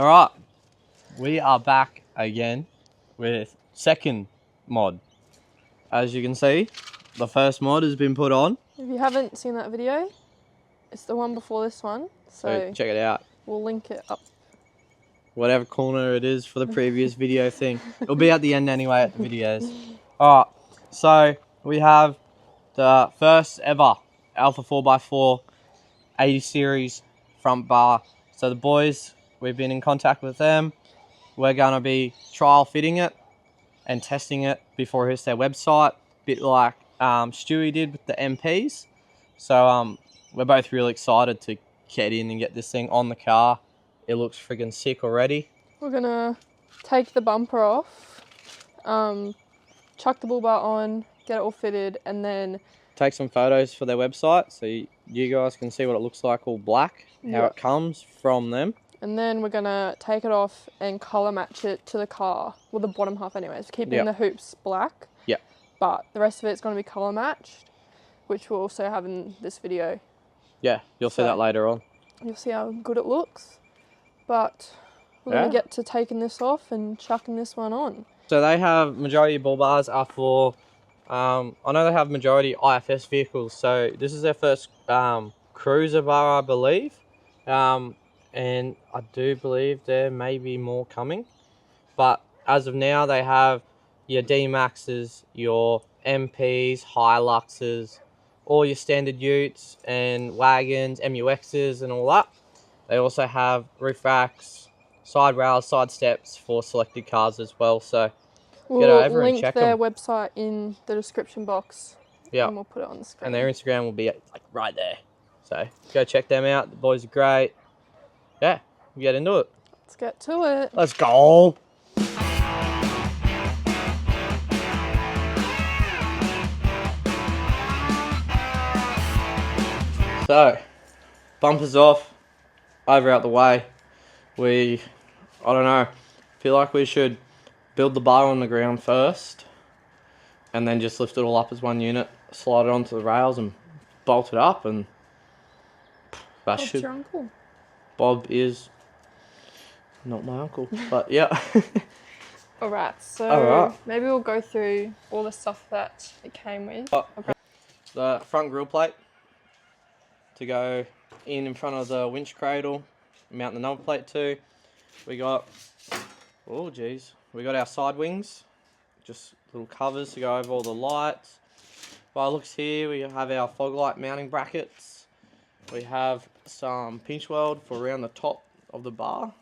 Alright, we are back again with second mod. As you can see, the first mod has been put on. If you haven't seen that video, it's the one before this one. So check it out. We'll link it up. Whatever corner it is for the previous video thing. It'll be at the end anyway at the videos. Alright, so we have the first ever Alpha 4x4 80 series front bar. So the boys, we've been in contact with them. We're going to be trial fitting it and testing it before it hits their website. Bit like Stewie did with the MPs. So we're both really excited to get in and get this thing on the car. It looks friggin' sick already. We're going to take the bumper off, chuck the Bullbar on, get it all fitted, and then take some photos for their website so you guys can see what it looks like all black, how it comes from them. And then we're going to take it off and colour match it to the car. Well, the bottom half anyways, keeping the hoops black. Yeah. But the rest of it's going to be colour matched, which we'll also have in this video. Yeah, you'll see that later on. You'll see how good it looks. But we're going to get to taking this off and chucking this one on. So they have, majority of bull bars are for, I know they have majority IFS vehicles. So this is their first cruiser bar, I believe. And I do believe there may be more coming. But as of now, they have your D-Maxes, your MPs, Hiluxes, all your standard utes and wagons, MUXs and all that. They also have roof racks, side rails, side steps for selected cars as well. So get over and check them. We'll link their website in the description box. Yeah. And we'll put it on the screen. And their Instagram will be like right there. So go check them out. The boys are great. Yeah, we get into it. Let's get to it. Let's go. So, bumpers off, over out the way. I don't know, feel like we should build the bar on the ground first and then just lift it all up as one unit, slide it onto the rails and bolt it up, and that Bob's your uncle. Bob is not my uncle, but yeah. Alright, so maybe we'll go through all the stuff that it came with. The front grille plate to go in front of the winch cradle, mount the number plate to. We got, oh geez, we got our side wings, just little covers to go over all the lights. By looks here, we have our fog light mounting brackets. We have some pinch weld for around the top of the bar.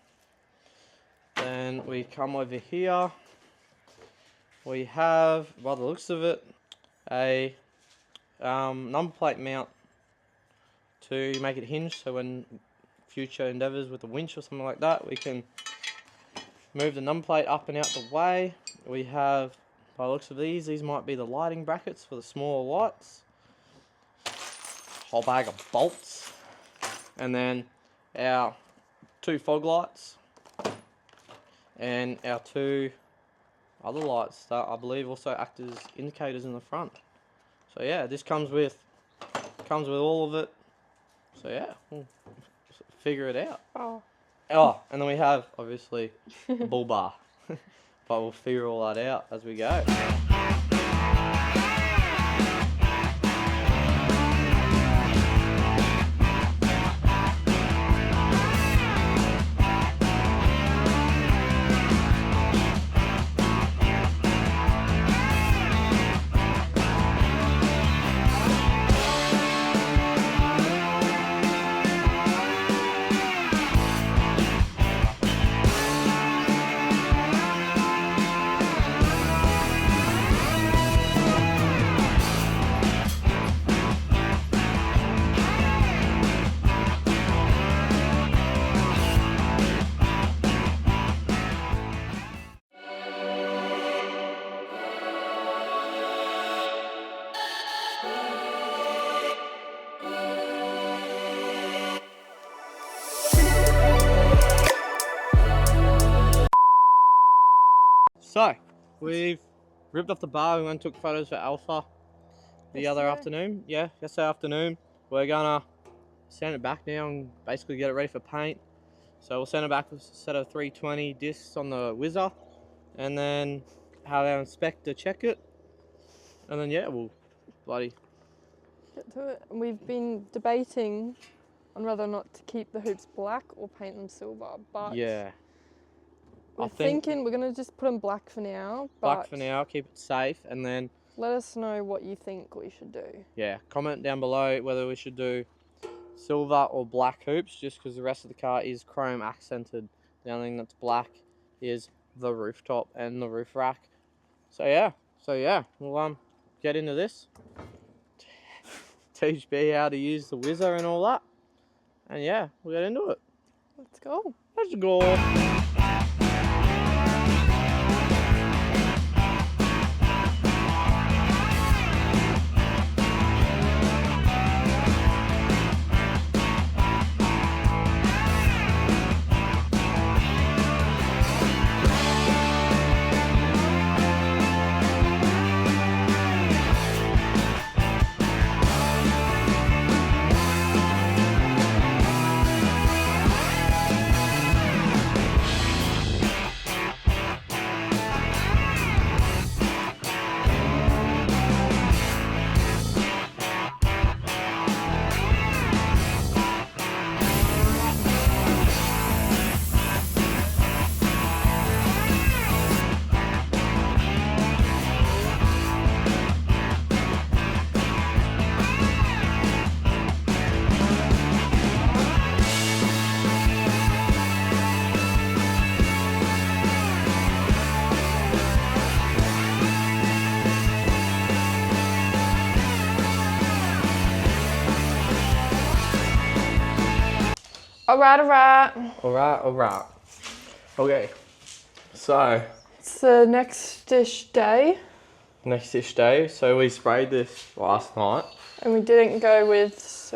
Then we come over here. We have, by the looks of it, a number plate mount to make it hinge, so when future endeavours with a winch or something like that, we can move the number plate up and out the way. We have, by the looks of these might be the lighting brackets for the smaller lights. Whole bag of bolts. And then our 2 fog lights. And our 2 other lights that I believe also act as indicators in the front. So yeah, this comes with all of it. So yeah, we'll figure it out. Oh, and then we have obviously the bull bar, but we'll figure all that out as we go. So, we've ripped off the bar. We went and took photos for Alpha the other afternoon. Yeah, yesterday afternoon. We're gonna sand it back now and basically get it ready for paint. So we'll send it back with a set of 320 discs on the Whizzer, and then have our inspector check it, and then yeah, we'll bloody get to it. And we've been debating on whether or not to keep the hoops black or paint them silver, but yeah. we're thinking we're gonna just put them black for now. Black for now, keep it safe, and then let us know what you think we should do. Yeah, comment down below whether we should do silver or black hoops, just because the rest of the car is chrome accented. The only thing that's black is the rooftop and the roof rack. So yeah, we'll get into this. Teach B how to use the Whizzer and all that. And yeah, we'll get into it. Let's go. Let's go. Alright. Okay, so it's the next-ish day. So we sprayed this last night. And we didn't go with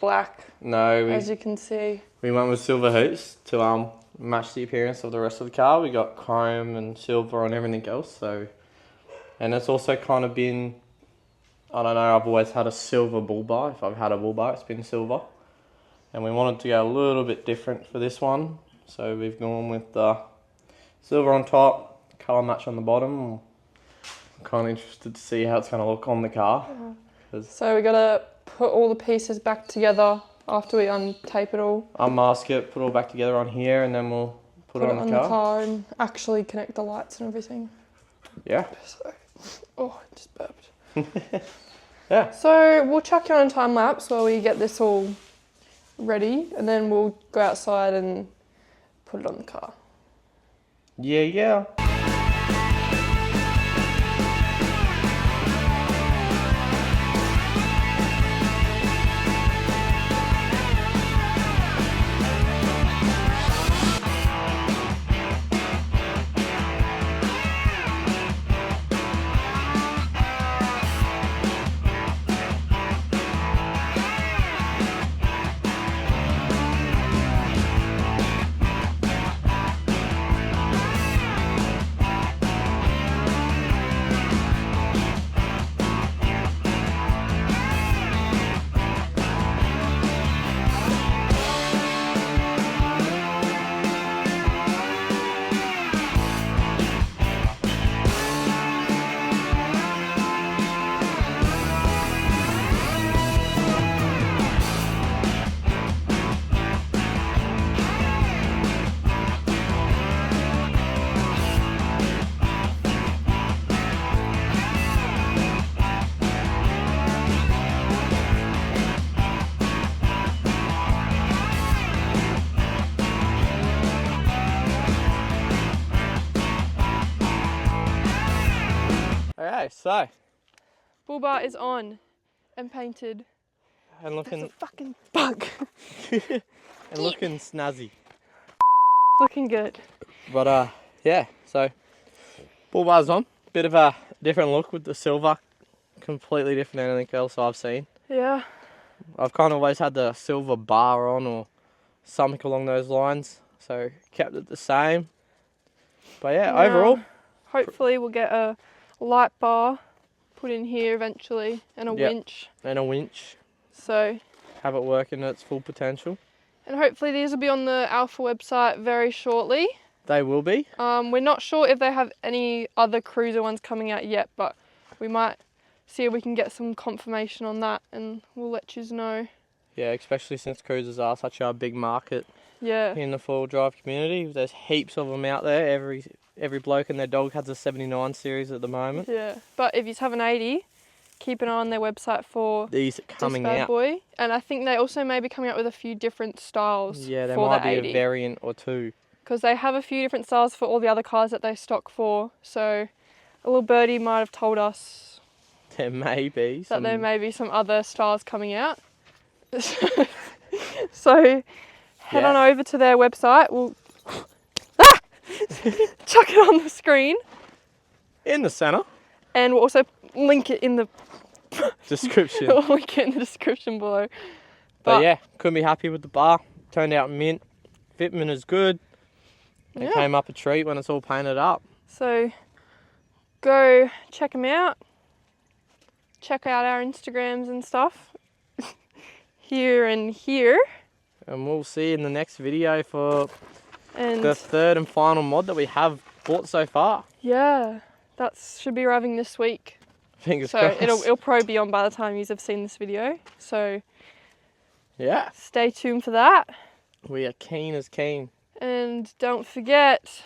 black. No, as you can see. We went with silver hoops to match the appearance of the rest of the car. We got chrome and silver on everything else. So, and it's also kind of been, I don't know, I've always had a silver Bullbar. If I've had a Bullbar, it's been silver. And we wanted to go a little bit different for this one. So we've gone with the silver on top, colour match on the bottom. I'm kind of interested to see how it's going to look on the car. So we got to put all the pieces back together after we untape it all. Unmask it, put it all back together on here, and then we'll put it on the car. And actually connect the lights and everything. Yeah. So, oh, I just burped. Yeah. So we'll chuck you on a time lapse while we get this all ready, and then we'll go outside and put it on the car. Yeah. Okay, so. Bullbar is on and painted. And looking. That's a fucking bug. And looking snazzy. Looking good. But yeah, so Bullbar's on. Bit of a different look with the silver. Completely different than anything else I've seen. Yeah. I've kind of always had the silver bar on or something along those lines. So kept it the same. But yeah, now, overall. Hopefully we'll get a light bar put in here eventually and a winch. And a winch. So. Have it working at its full potential. And hopefully these will be on the Alpha website very shortly. They will be. We're not sure if they have any other cruiser ones coming out yet, but we might see if we can get some confirmation on that, and we'll let you know. Yeah, especially since cruisers are such a big market in the four-wheel drive community. There's heaps of them out there. Every bloke and their dog has a 79 series at the moment. Yeah, but if you have an 80, keep an eye on their website for these coming this bad out. boy. And I think they also may be coming out with a few different styles. Yeah, there for might the be 80. a variant or two. Because they have a few different styles for all the other cars that they stock for. So a little birdie might have told us There may be that there may be some other styles coming out. So head on over to their website. We'll chuck it on the screen. in the centre. And we'll also link it in the Description. we'll link it in the description below. But yeah, couldn't be happy with the bar. Turned out mint. Fitment is good. It came up a treat when it's all painted up. So go check them out. Check out our Instagrams and stuff. Here and here. And we'll see you in the next video for And the third and final mod that we have bought so far. yeah, that should be arriving this week. Fingers So crossed. it'll probably be on by the time you have seen this video. So yeah, stay tuned for that. we are keen as keen. And don't forget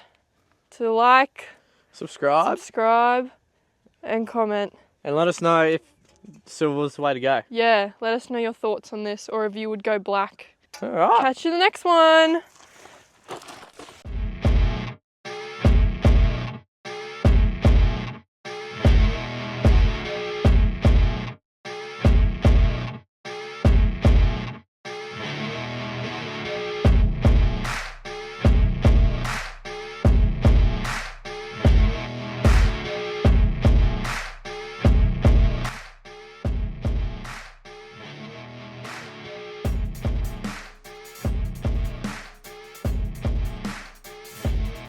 to like, subscribe, and comment. And let us know if silver's the way to go. Yeah, let us know your thoughts on this, or if you would go black. All right. Catch you in the next one.